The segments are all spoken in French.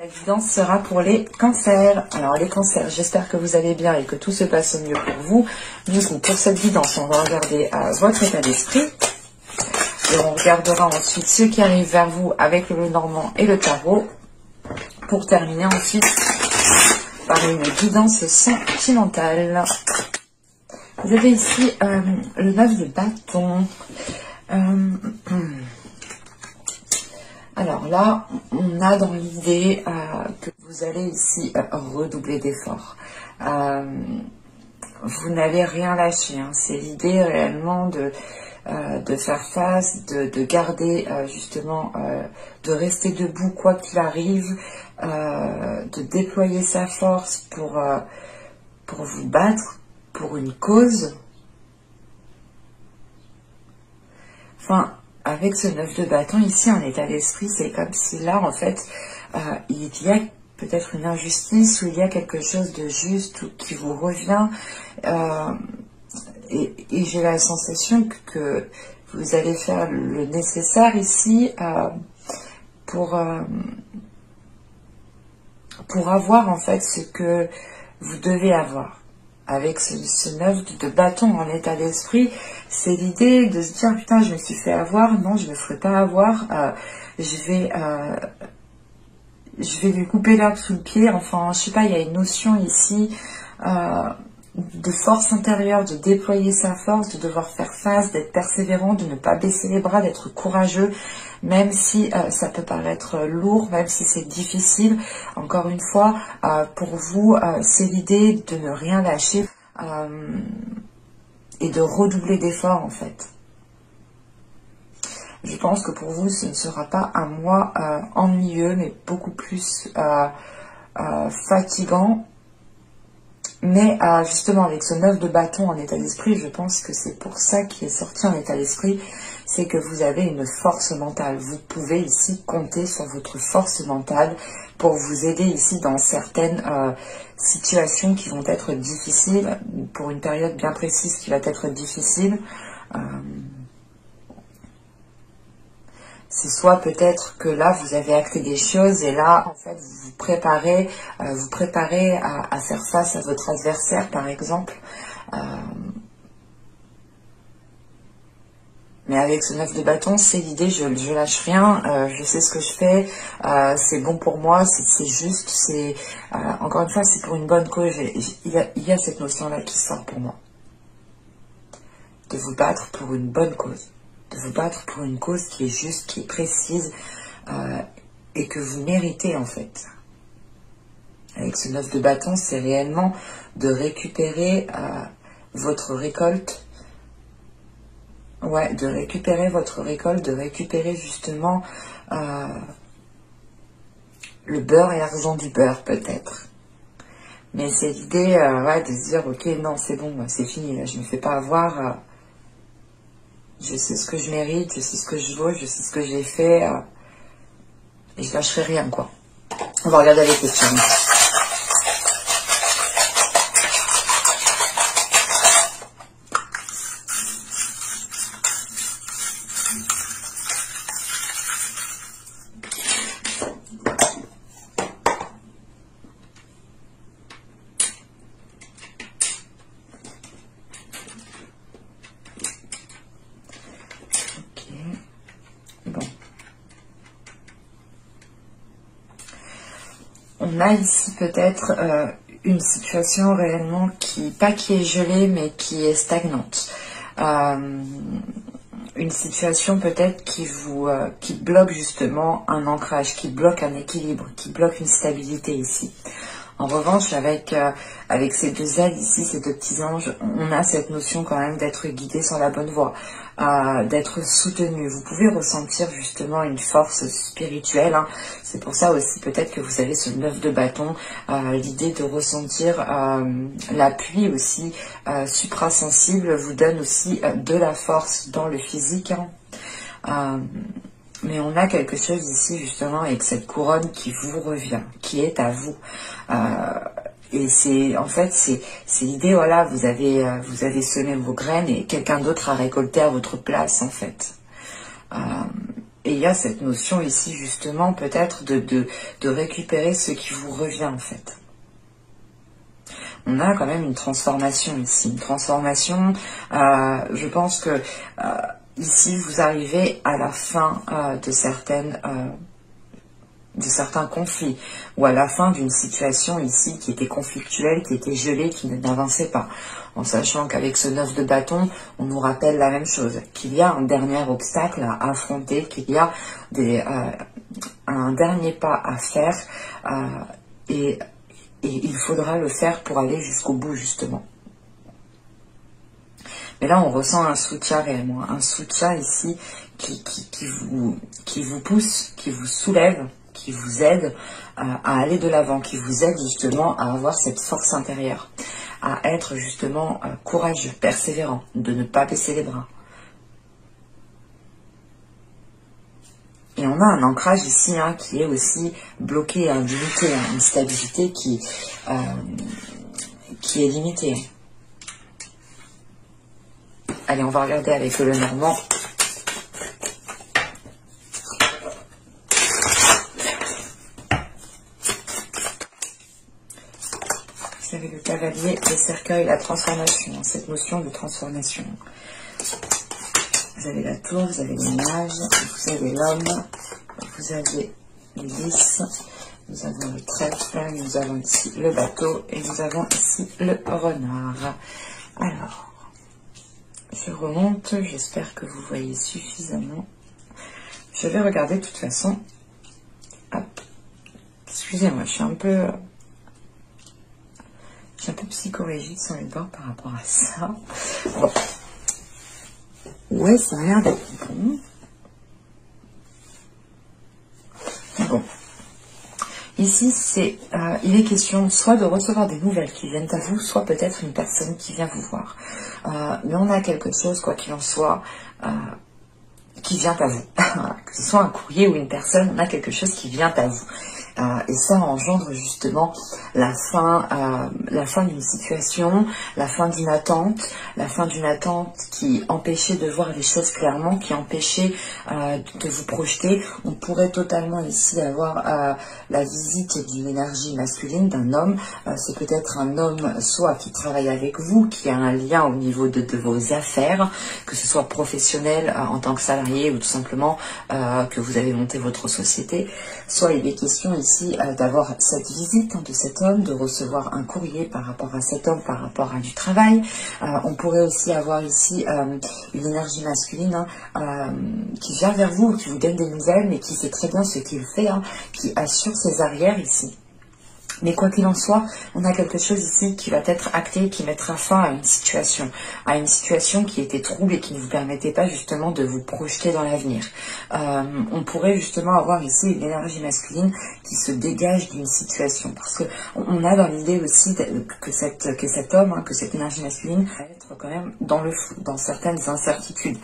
La guidance sera pour les cancers. Alors les cancers, j'espère que vous allez bien et que tout se passe au mieux pour vous. Du coup, pour cette guidance, on va regarder votre état d'esprit. Et on regardera ensuite ce qui arrive vers vous avec le Normand et le tarot. Pour terminer ensuite par une guidance sentimentale. Vous avez ici le 9 de bâton. Alors là, on a dans l'idée que vous allez ici redoubler d'efforts. Vous n'allez rien lâcher. Hein. C'est l'idée réellement de faire face, de garder justement, de rester debout quoi qu'il arrive, de déployer sa force pour vous battre pour une cause. Enfin, avec ce 9 de bâton ici en état d'esprit, c'est comme si là en fait il y a peut-être une injustice ou il y a quelque chose de juste ou qui vous revient et j'ai la sensation que vous allez faire le nécessaire ici pour avoir en fait ce que vous devez avoir. Avec ce 9 de bâton en état d'esprit, c'est l'idée de se dire putain je me suis fait avoir, non je ne me ferai pas avoir, je vais lui couper l'herbe sous le pied, enfin je sais pas, il y a une notion ici de force intérieure, de déployer sa force, de devoir faire face, d'être persévérant, de ne pas baisser les bras, d'être courageux, même si ça peut paraître lourd, même si c'est difficile. Encore une fois, pour vous, c'est l'idée de ne rien lâcher et de redoubler d'efforts en fait. Je pense que pour vous, ce ne sera pas un mois ennuyeux, mais beaucoup plus fatigant. Mais justement, avec ce 9 de bâton en état d'esprit, je pense que c'est pour ça qui est sorti en état d'esprit, c'est que vous avez une force mentale. Vous pouvez ici compter sur votre force mentale pour vous aider ici dans certaines situations qui vont être difficiles, pour une période bien précise qui va être difficile. C'est soit peut-être que là, vous avez acté des choses et là, en fait, vous préparez à faire face à votre adversaire, par exemple. Mais avec ce 9 de bâton, c'est l'idée, je lâche rien, je sais ce que je fais, c'est bon pour moi, c'est juste, c'est encore une fois, c'est pour une bonne cause. Il y a cette notion-là qui sort pour moi. De vous battre pour une bonne cause. De vous battre pour une cause qui est juste, qui est précise et que vous méritez en fait. Avec ce 9 de bâton, c'est réellement de récupérer votre récolte. Ouais, de récupérer votre récolte, de récupérer justement le beurre et l'argent du beurre peut-être. Mais c'est l'idée ouais, de se dire ok, non, c'est bon, c'est fini, là, je ne me fais pas avoir. Je sais ce que je mérite, je sais ce que je vaux, je sais ce que j'ai fait. Et je lâcherai rien, quoi. On va regarder les questions. On a ici peut-être une situation réellement pas qui est gelée, mais qui est stagnante. Une situation peut-être qui bloque justement un ancrage, qui bloque un équilibre, qui bloque une stabilité ici. En revanche, avec ces deux ailes ici, ces deux petits anges, on a cette notion quand même d'être guidé sur la bonne voie, d'être soutenu. Vous pouvez ressentir justement une force spirituelle. Hein. C'est pour ça aussi peut-être que vous avez ce 9 de bâton, l'idée de ressentir l'appui aussi suprasensible vous donne aussi de la force dans le physique. Hein. Mais on a quelque chose ici justement avec cette couronne qui vous revient, qui est à vous. Et c'est en fait c'est l'idée, voilà, vous avez semé vos graines et quelqu'un d'autre a récolté à votre place en fait. Et il y a cette notion ici justement peut-être de récupérer ce qui vous revient en fait. On a quand même une transformation ici. Une transformation, je pense que ici vous arrivez à la fin de certains conflits, ou à la fin d'une situation ici qui était conflictuelle, qui était gelée, qui n'avançait pas. En sachant qu'avec ce 9 de bâton, on nous rappelle la même chose, qu'il y a un dernier obstacle à affronter, qu'il y a un dernier pas à faire, et il faudra le faire pour aller jusqu'au bout, justement. Mais là, on ressent un soutien réellement, un soutien ici qui vous pousse, qui vous soulève, qui vous aide à aller de l'avant, qui vous aide justement à avoir cette force intérieure, à être justement courageux, persévérant, de ne pas baisser les bras. Et on a un ancrage ici qui est aussi bloqué, limité, une stabilité qui est limitée. Allez, on va regarder avec le Normand. Vous avez le cavalier, le cercueil, la transformation, cette notion de transformation. Vous avez la tour, vous avez les mages, vous avez l'homme, vous avez le lys, nous avons le trèfle, nous avons ici le bateau et nous avons ici le renard. Alors, je remonte, j'espère que vous voyez suffisamment. Je vais regarder de toute façon. Hop. Excusez-moi, je suis un peu psychologique sans les bords par rapport à ça. Bon. Ouais, ça a l'air d'être bon. Bon. Ici, il est question soit de recevoir des nouvelles qui viennent à vous, soit peut-être une personne qui vient vous voir. Mais on a quelque chose, quoi qu'il en soit, qui vient à vous. Que ce soit un courrier ou une personne, on a quelque chose qui vient à vous. Et ça engendre justement la fin d'une situation, la fin d'une attente qui empêchait de voir les choses clairement, qui empêchait de vous projeter. On pourrait totalement ici avoir la visite d'une énergie masculine, d'un homme. C'est peut-être un homme soit qui travaille avec vous, qui a un lien au niveau de vos affaires, que ce soit professionnel en tant que salarié ou tout simplement que vous avez monté votre société. Soit il est question ici d'avoir cette visite de cet homme, de recevoir un courrier par rapport à cet homme, par rapport à du travail. On pourrait aussi avoir ici une énergie masculine qui vient vers vous, qui vous donne des nouvelles, mais qui sait très bien ce qu'il fait, qui assure ses arrières ici. Mais quoi qu'il en soit, on a quelque chose ici qui va être acté, qui mettra fin à une situation qui était trouble et qui ne vous permettait pas justement de vous projeter dans l'avenir. On pourrait justement avoir ici une énergie masculine qui se dégage d'une situation, parce que on a dans l'idée aussi que cet homme, que cette énergie masculine va être quand même dans le flou, dans certaines incertitudes,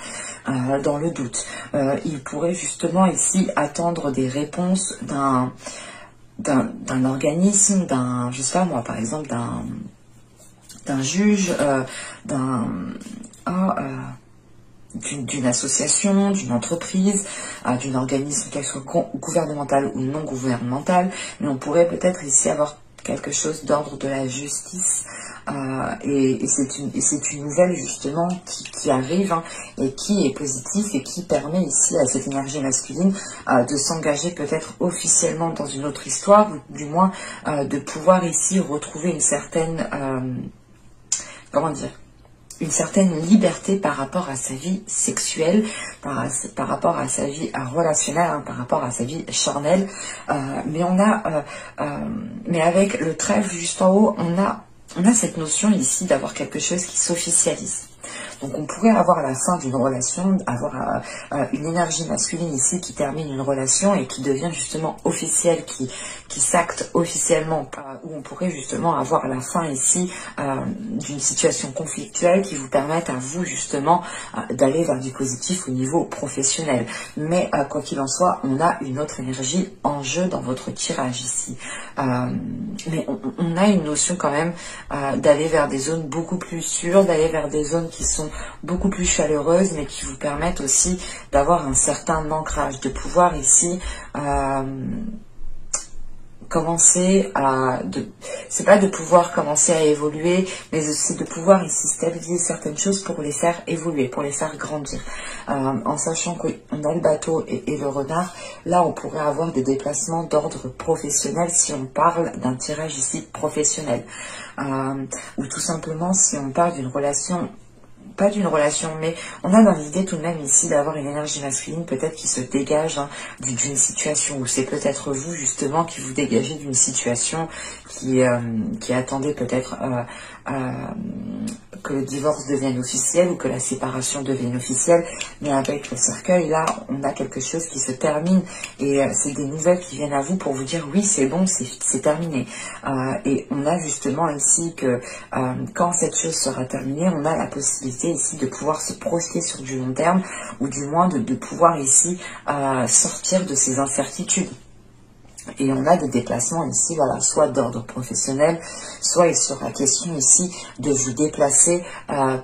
dans le doute. Il pourrait justement ici attendre des réponses d'un organisme, je sais pas moi, par exemple d'un juge, d'une association, d'une entreprise, d'un organisme, qu'elle soit gouvernemental ou non gouvernemental, mais on pourrait peut-être ici avoir quelque chose d'ordre de la justice, et c'est une nouvelle justement qui arrive et qui est positive et qui permet ici à cette énergie masculine de s'engager peut-être officiellement dans une autre histoire, ou du moins de pouvoir ici retrouver une certaine une certaine liberté par rapport à sa vie sexuelle, par rapport à sa vie relationnelle, par rapport à sa vie charnelle. Mais avec le trèfle juste en haut, on a cette notion ici d'avoir quelque chose qui s'officialise. Donc on pourrait avoir la fin d'une relation, avoir une énergie masculine ici qui termine une relation et qui devient justement officielle, qui s'acte officiellement, où on pourrait justement avoir la fin ici d'une situation conflictuelle qui vous permette à vous justement d'aller vers du positif au niveau professionnel. Mais quoi qu'il en soit, on a une autre énergie en jeu dans votre tirage ici. Mais on a une notion quand même d'aller vers des zones beaucoup plus sûres, d'aller vers des zones qui sont beaucoup plus chaleureuses, mais qui vous permettent aussi d'avoir un certain ancrage, de pouvoir ici commencer à... C'est pas de pouvoir commencer à évoluer, mais c'est de pouvoir ici stabiliser certaines choses pour les faire évoluer, pour les faire grandir. En sachant qu'on a le bateau et le renard, là on pourrait avoir des déplacements d'ordre professionnel si on parle d'un tirage ici professionnel. Ou tout simplement si on parle d'une relation... Pas d'une relation, mais on a dans l'idée tout de même ici d'avoir une énergie masculine peut-être qui se dégage d'une situation, ou c'est peut-être vous justement qui vous dégagez d'une situation qui attendait peut-être que le divorce devienne officiel ou que la séparation devienne officielle, mais avec le cercueil là on a quelque chose qui se termine et c'est des nouvelles qui viennent à vous pour vous dire oui c'est bon, c'est terminé, et on a justement ici que quand cette chose sera terminée, on a la possibilité ici de pouvoir se projeter sur du long terme, ou du moins de pouvoir ici sortir de ces incertitudes. Et on a des déplacements ici, voilà, soit d'ordre professionnel, soit il sera question ici de vous déplacer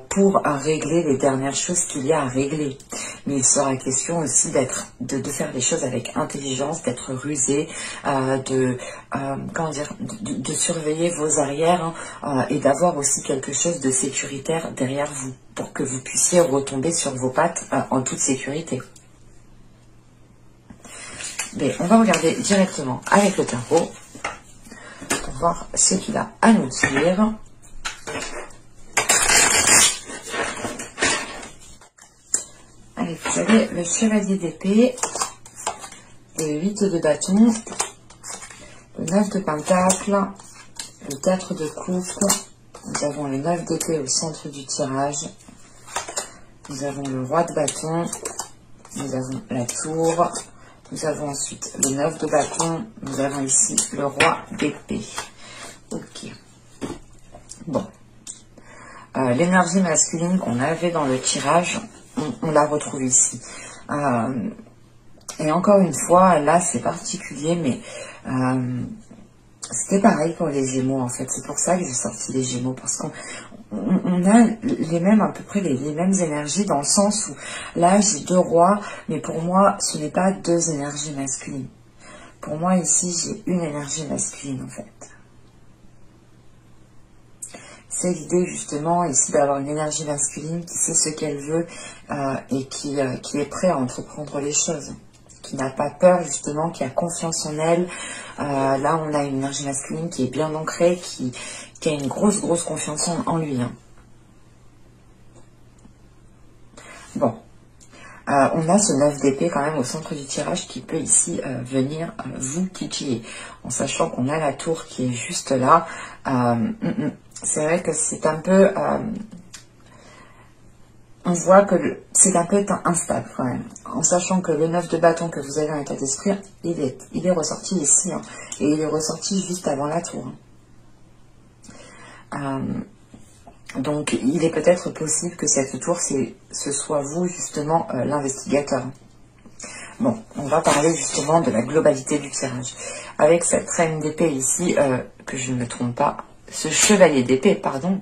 pour régler les dernières choses qu'il y a à régler. Mais il sera question aussi de faire les choses avec intelligence, d'être rusé, de surveiller vos arrières et d'avoir aussi quelque chose de sécuritaire derrière vous pour que vous puissiez retomber sur vos pattes en toute sécurité. Mais on va regarder directement avec le tarot pour voir ce qu'il a à nous dire. Allez, vous avez le chevalier d'épée, le 8 de bâton, le 9 de pentacle, le 4 de coupe, nous avons le 9 d'épée au centre du tirage, nous avons le roi de bâton, nous avons la tour. Nous avons ensuite le 9 de bâton, nous avons ici le roi d'épée. Ok. Bon. L'énergie masculine qu'on avait dans le tirage, on la retrouve ici. Et encore une fois, là c'est particulier, mais c'était pareil pour les Gémeaux en fait. C'est pour ça que j'ai sorti les Gémeaux, parce qu'on a les mêmes, à peu près les mêmes énergies, dans le sens où là j'ai deux rois, mais pour moi ce n'est pas deux énergies masculines. Pour moi ici j'ai une énergie masculine en fait. C'est l'idée justement ici d'avoir une énergie masculine qui sait ce qu'elle veut et qui est prêt à entreprendre les choses, qui n'a pas peur justement, qui a confiance en elle. Là on a une énergie masculine qui est bien ancrée, qui a une grosse confiance en lui. Bon, on a ce 9 d'épée quand même au centre du tirage qui peut ici venir vous titiller, en sachant qu'on a la tour qui est juste là. C'est vrai que c'est un peu... on voit que c'est un peu instable quand même, en sachant que le 9 de bâton que vous avez en état d'esprit, il est ressorti ici, et il est ressorti juste avant la tour. Donc il est peut-être possible que cette tour, ce soit vous justement l'investigateur. Bon, on va parler justement de la globalité du tirage. Avec cette reine d'épée ici, que je ne me trompe pas, ce chevalier d'épée, pardon,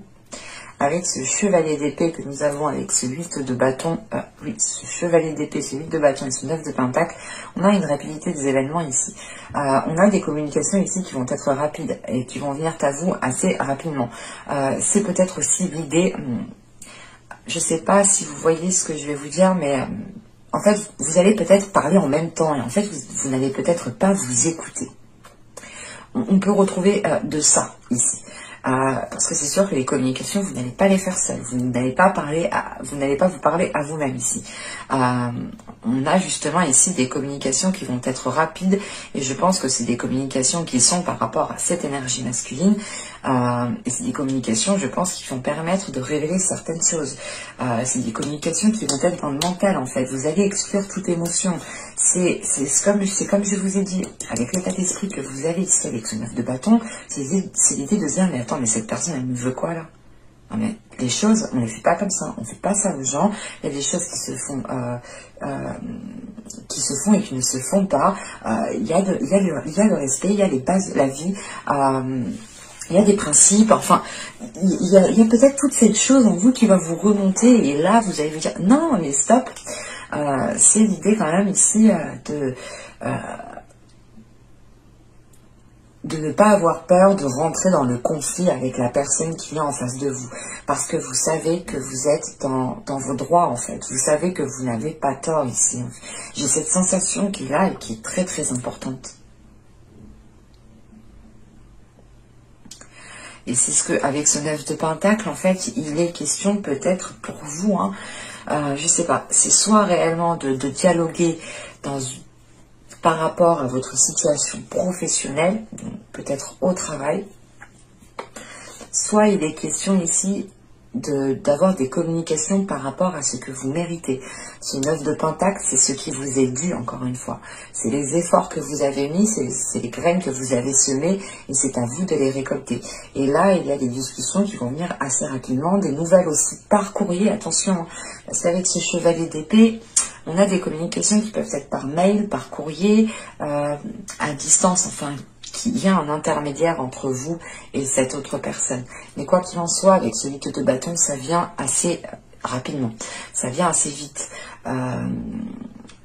avec ce chevalier d'épée que nous avons avec ce 8 de bâton, oui, ce chevalier d'épée, ce 8 de bâton et ce 9 de pentacle, on a une rapidité des événements ici. On a des communications ici qui vont être rapides et qui vont venir à vous assez rapidement. C'est peut-être aussi l'idée, je ne sais pas si vous voyez ce que je vais vous dire, mais en fait, vous allez peut-être parler en même temps et en fait, vous n'allez peut-être pas vous écouter. On peut retrouver de ça ici. Parce que c'est sûr que les communications, vous n'allez pas les faire seul. Vous n'allez pas vous parler à vous-même ici. On a justement ici des communications qui vont être rapides et je pense que c'est des communications qui sont par rapport à cette énergie masculine. Et c'est des communications, je pense, qui vont permettre de révéler certaines choses. C'est des communications qui vont être dans le mental en fait. Vous allez exclure toute émotion. C'est comme je vous ai dit, avec l'état d'esprit que vous avez ici avec ce 9 de bâton, c'est l'idée de se dire, mais attends, mais cette personne, elle me veut quoi là? Non mais les choses, on ne les fait pas comme ça, on ne fait pas ça aux gens. Il y a des choses qui se font et qui ne se font pas. Il y a le respect, il y a les bases de la vie. il y a des principes, enfin, il y a peut-être toute cette chose en vous qui va vous remonter, et là, vous allez vous dire, non, mais stop, c'est l'idée quand même ici de ne pas avoir peur de rentrer dans le conflit avec la personne qui vient en face de vous. Parce que vous savez que vous êtes dans vos droits, en fait. Vous savez que vous n'avez pas tort ici. J'ai cette sensation qui est là et qui est très très importante. Et c'est ce que, avec ce 9 de Pentacle, en fait, il est question peut-être pour vous, hein, je sais pas, c'est soit réellement de dialoguer par rapport à votre situation professionnelle, peut-être au travail, soit il est question ici d'avoir des communications par rapport à ce que vous méritez. Ce 9 de Pentacle, c'est ce qui vous est dû, encore une fois. C'est les efforts que vous avez mis, c'est les graines que vous avez semées, et c'est à vous de les récolter. Et là, il y a des discussions qui vont venir assez rapidement, des nouvelles aussi par courrier, attention, hein, parce qu'avec ce chevalier d'épée, on a des communications qui peuvent être par mail, par courrier, à distance, enfin, qu'il y a un intermédiaire entre vous et cette autre personne. Mais quoi qu'il en soit, avec ce 8 de bâton, ça vient assez rapidement, ça vient assez vite.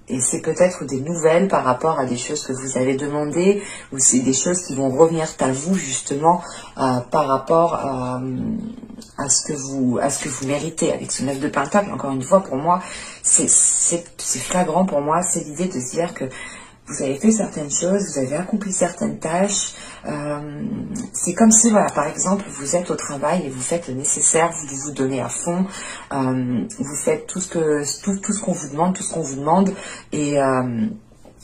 Et c'est peut-être des nouvelles par rapport à des choses que vous avez demandées, ou c'est des choses qui vont revenir à vous justement par rapport à ce que vous méritez. Avec ce 9 de Pentacle, encore une fois, pour moi, c'est flagrant pour moi, c'est l'idée de se dire que vous avez fait certaines choses, vous avez accompli certaines tâches. C'est comme si, voilà, par exemple, vous êtes au travail et vous faites le nécessaire, vous vous donnez à fond, vous faites tout ce qu'on vous demande,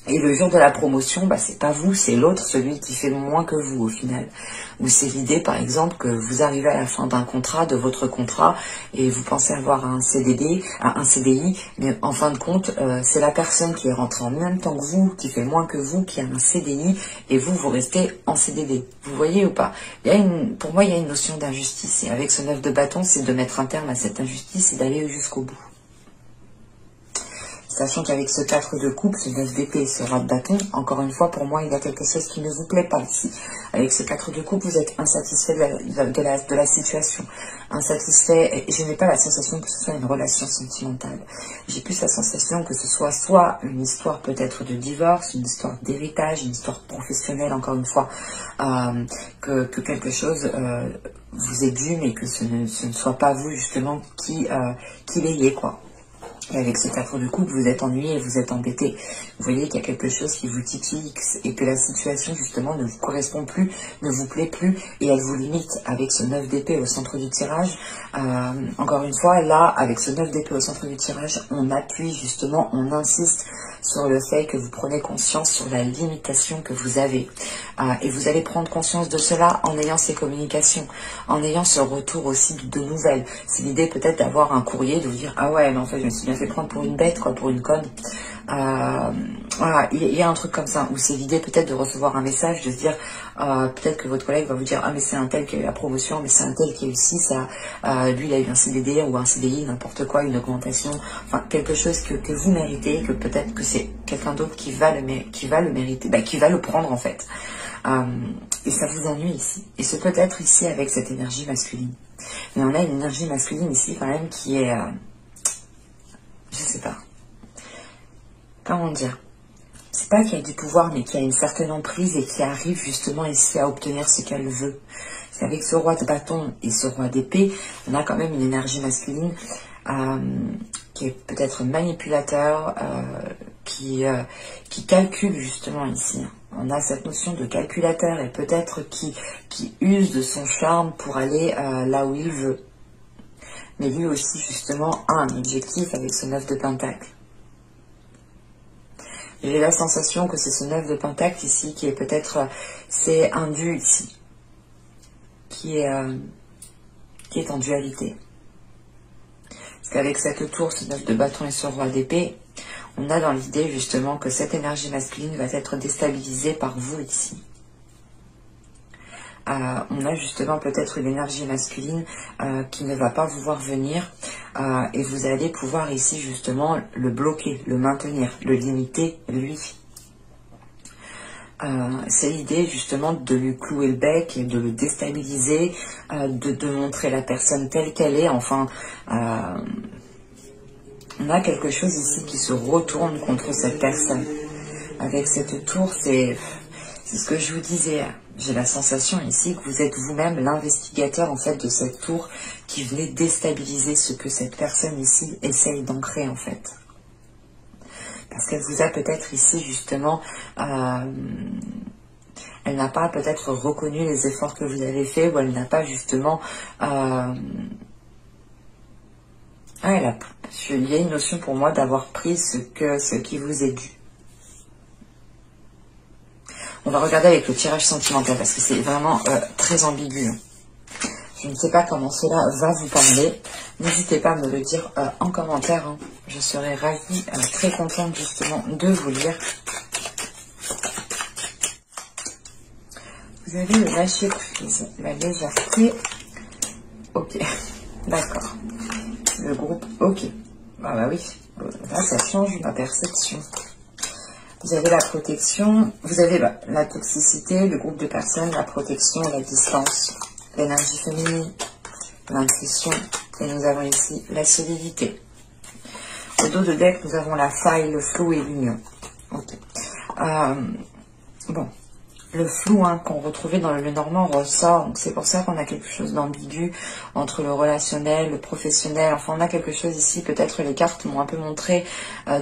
et le jour de la promotion, bah, c'est pas vous, c'est l'autre, celui qui fait moins que vous au final. Ou c'est l'idée, par exemple, que vous arrivez à la fin d'un contrat, de votre contrat, et vous pensez avoir un CDI, mais en fin de compte, c'est la personne qui est rentrée en même temps que vous, qui fait moins que vous, qui a un CDI, et vous restez en CDD. Vous voyez ou pas? Pour moi, il y a une notion d'injustice, et avec ce 9 de bâton, c'est de mettre un terme à cette injustice et d'aller jusqu'au bout. Sachant qu'avec ce 4 de coupe, ce 9 d'épée et ce roi de bâton, encore une fois, pour moi, il y a quelque chose qui ne vous plaît pas ici. Avec ce 4 de coupe, vous êtes insatisfait de la situation. Insatisfait, et je n'ai pas la sensation que ce soit une relation sentimentale. J'ai plus la sensation que ce soit une histoire peut-être de divorce, une histoire d'héritage, une histoire professionnelle, encore une fois, que quelque chose vous est dû, mais que ce ne soit pas vous, justement, qui l'ayez, quoi. Et avec ce 4 de coupe, vous êtes ennuyé et vous êtes embêté. Vous voyez qu'il y a quelque chose qui vous titille et que la situation, justement, ne vous correspond plus, ne vous plaît plus et elle vous limite. Avec ce 9 d'épée au centre du tirage, encore une fois, là, avec ce 9 d'épée au centre du tirage, on appuie, justement, on insiste sur le fait que vous prenez conscience sur la limitation que vous avez. Et vous allez prendre conscience de cela en ayant ces communications, en ayant ce retour aussi de nouvelles. C'est l'idée peut-être d'avoir un courrier, de vous dire « Ah ouais, mais en fait, je me suis bien fait prendre pour une bête, quoi, pour une conne. » Voilà, il y a un truc comme ça, où c'est l'idée peut-être de recevoir un message, de se dire, peut-être que votre collègue va vous dire, ah mais c'est un tel qui a eu la promotion, mais c'est un tel qui a eu ci, ça, lui il a eu un CDD ou un CDI, n'importe quoi, une augmentation, enfin quelque chose que vous méritez, que peut-être que c'est quelqu'un d'autre qui va le mériter, bah, qui va le prendre en fait. Et ça vous ennuie ici. Et c'est peut-être ici avec cette énergie masculine. Mais on a une énergie masculine ici quand même qui est, je sais pas. Comment dire, c'est pas qu'il y a du pouvoir, mais qu'il y a une certaine emprise et qui arrive justement ici à obtenir ce qu'elle veut. C'est avec ce roi de bâton et ce roi d'épée, on a quand même une énergie masculine qui est peut-être manipulateur, qui calcule justement ici. On a cette notion de calculateur et peut-être qui use de son charme pour aller là où il veut. Mais lui aussi justement a un objectif avec ce 9 de pentacle. J'ai la sensation que c'est ce 9 de pentacle ici qui est peut-être, c'est un dû ici, qui est en dualité. Parce qu'avec cette tour, ce 9 de bâton et ce roi d'épée, on a dans l'idée justement que cette énergie masculine va être déstabilisée par vous ici. On a justement peut-être une énergie masculine qui ne va pas vous voir venir et vous allez pouvoir ici justement le bloquer, le maintenir, le limiter lui. c'est l'idée justement de lui clouer le bec et de le déstabiliser, de montrer la personne telle qu'elle est. Enfin, on a quelque chose ici qui se retourne contre cette personne. Avec cette tour, c'est ce que je vous disais. J'ai la sensation ici que vous êtes vous-même l'investigateur en fait de cette tour qui venait déstabiliser ce que cette personne ici essaye d'ancrer en fait. Parce qu'elle vous a peut-être ici justement, elle n'a pas peut-être reconnu les efforts que vous avez faits, ou elle n'a pas justement, il y a une notion pour moi d'avoir pris ce qui vous est dû. On va regarder avec le tirage sentimental parce que c'est vraiment très ambigu. Je ne sais pas comment cela va vous parler. N'hésitez pas à me le dire en commentaire. Hein. Je serai ravie, très contente justement de vous lire. Vous avez le lâcher prise, la légèreté. Ok, d'accord. Le groupe, ok. Ah bah oui, là ça change ma perception. Vous avez la protection, vous avez la toxicité, le groupe de personnes, la protection, la distance, l'énergie féminine, l'intuition, et nous avons ici la solidité. Au dos de deck, nous avons la faille, le flou et l'union. Ok. Bon, le flou qu'on retrouvait dans le Lenormand ressort, donc c'est pour ça qu'on a quelque chose d'ambigu entre le relationnel, le professionnel. Enfin, on a quelque chose ici, peut-être les cartes m'ont un peu montré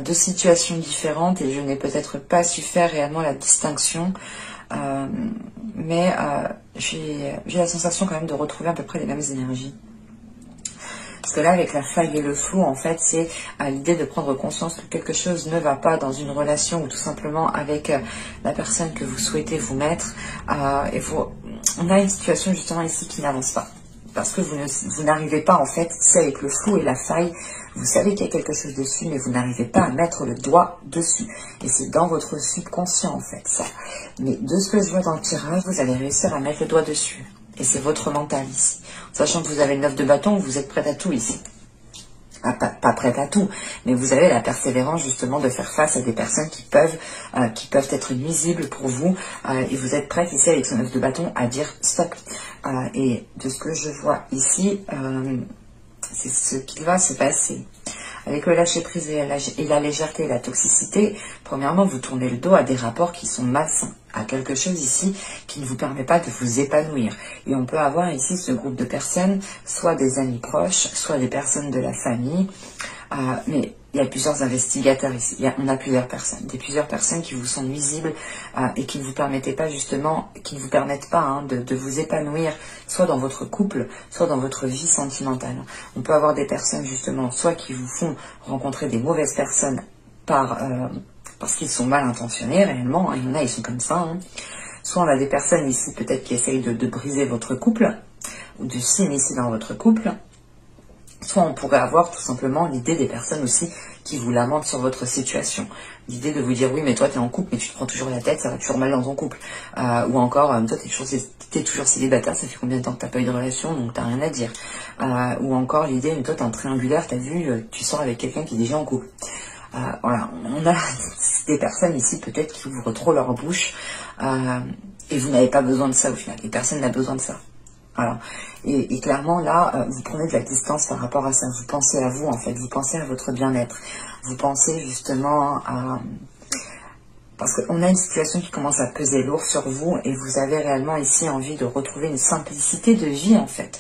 deux situations différentes et je n'ai peut-être pas su faire réellement la distinction. Mais j'ai la sensation quand même de retrouver à peu près les mêmes énergies. Parce que là, avec la faille et le flou, en fait, c'est l'idée de prendre conscience que quelque chose ne va pas dans une relation ou tout simplement avec la personne que vous souhaitez vous mettre. On a une situation justement ici qui n'avance pas. Parce que vous n'arrivez pas, en fait, c'est avec le flou et la faille, vous savez qu'il y a quelque chose dessus, mais vous n'arrivez pas à mettre le doigt dessus. Et c'est dans votre subconscient, en fait, ça. Mais de ce que je vois dans le tirage, vous allez réussir à mettre le doigt dessus. Et c'est votre mental ici. Sachant que vous avez le 9 de bâton, vous êtes prête à tout ici. Ah, pas prête à tout, mais vous avez la persévérance justement de faire face à des personnes qui peuvent être nuisibles pour vous. Et vous êtes prête ici avec ce 9 de bâton à dire stop. Et de ce que je vois ici, c'est ce qui va se passer. Avec le lâcher prise et la légèreté et la toxicité, premièrement, vous tournez le dos à des rapports qui sont malsains, à quelque chose ici qui ne vous permet pas de vous épanouir. Et on peut avoir ici ce groupe de personnes, soit des amis proches, soit des personnes de la famille, mais il y a plusieurs investigateurs ici, on a plusieurs personnes qui vous sont nuisibles et qui ne vous permettent pas justement, de vous épanouir, soit dans votre couple, soit dans votre vie sentimentale. On peut avoir des personnes justement, soit qui vous font rencontrer des mauvaises personnes parce qu'ils sont mal intentionnés réellement, hein, il y en a, ils sont comme ça. Hein. Soit on a des personnes ici peut-être qui essayent de briser votre couple, ou de s'initier dans votre couple. Soit on pourrait avoir tout simplement l'idée des personnes aussi qui vous lamentent sur votre situation. L'idée de vous dire oui mais toi tu es en couple mais tu te prends toujours la tête, ça va toujours mal dans ton couple. Ou encore toi tu es toujours célibataire, ça fait combien de temps que tu n'as pas eu de relation donc tu n'as rien à dire. Ou encore l'idée mais toi tu es en triangulaire, tu as vu, tu sors avec quelqu'un qui est déjà en couple. Voilà, on a des personnes ici peut-être qui ouvrent trop leur bouche et vous n'avez pas besoin de ça au final, et personne n'a besoin de ça. Voilà. Et clairement là, vous prenez de la distance par rapport à ça, vous pensez à vous en fait, vous pensez à votre bien-être, vous pensez justement à... Parce qu'on a une situation qui commence à peser lourd sur vous et vous avez réellement ici envie de retrouver une simplicité de vie en fait,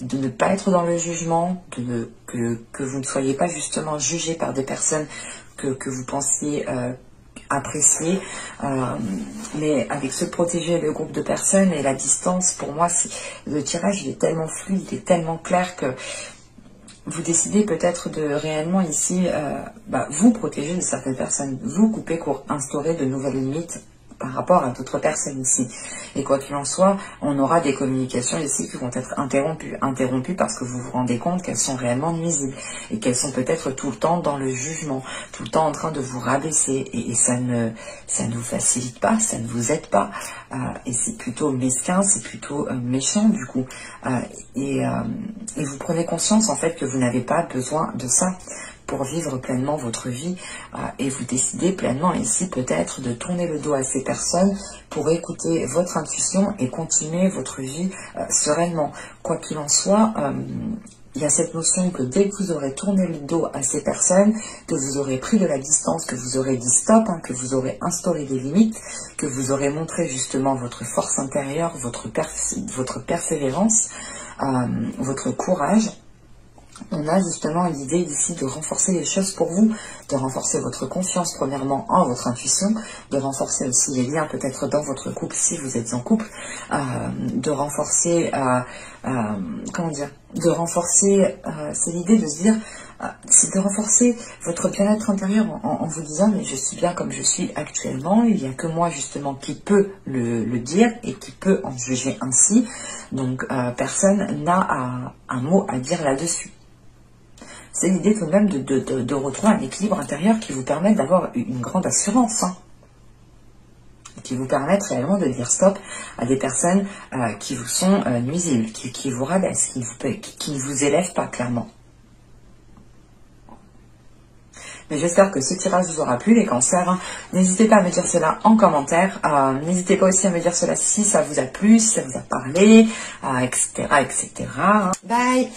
de ne pas être dans le jugement, que vous ne soyez pas justement jugé par des personnes que vous pensiez apprécier, mais avec se protéger le groupe de personnes et la distance, pour moi, le tirage il est tellement fluide, il est tellement clair que vous décidez peut-être de réellement ici vous protéger de certaines personnes, vous couper pour instaurer de nouvelles limites par rapport à d'autres personnes ici. Et quoi qu'il en soit, on aura des communications ici qui vont être interrompues parce que vous vous rendez compte qu'elles sont réellement nuisibles et qu'elles sont peut-être tout le temps dans le jugement, tout le temps en train de vous rabaisser et ça ne vous facilite pas, ça ne vous aide pas et c'est plutôt mesquin, c'est plutôt méchant du coup et vous prenez conscience en fait que vous n'avez pas besoin de ça, pour vivre pleinement votre vie et vous décidez pleinement ici peut-être de tourner le dos à ces personnes pour écouter votre intuition et continuer votre vie sereinement. Quoi qu'il en soit, il y a cette notion que dès que vous aurez tourné le dos à ces personnes, que vous aurez pris de la distance, que vous aurez dit stop, que vous aurez instauré des limites, que vous aurez montré justement votre force intérieure, votre persévérance, votre courage, on a justement l'idée ici de renforcer les choses pour vous, de renforcer votre confiance premièrement en votre intuition, de renforcer aussi les liens peut-être dans votre couple si vous êtes en couple, de renforcer, comment dire, de renforcer, c'est l'idée de se dire, c'est de renforcer votre bien-être intérieur en vous disant mais je suis bien comme je suis actuellement, il n'y a que moi justement qui peut le dire et qui peut en juger ainsi, donc personne n'a un mot à dire là-dessus. C'est l'idée tout de même de retrouver un équilibre intérieur qui vous permette d'avoir une grande assurance, qui vous permette réellement de dire stop à des personnes qui vous sont nuisibles, qui vous rabaissent, qui ne vous élèvent pas clairement. Mais j'espère que ce tirage vous aura plu, les cancers. N'hésitez pas à me dire cela en commentaire. N'hésitez pas aussi à me dire cela si ça vous a plu, si ça vous a parlé, etc., etc. Bye!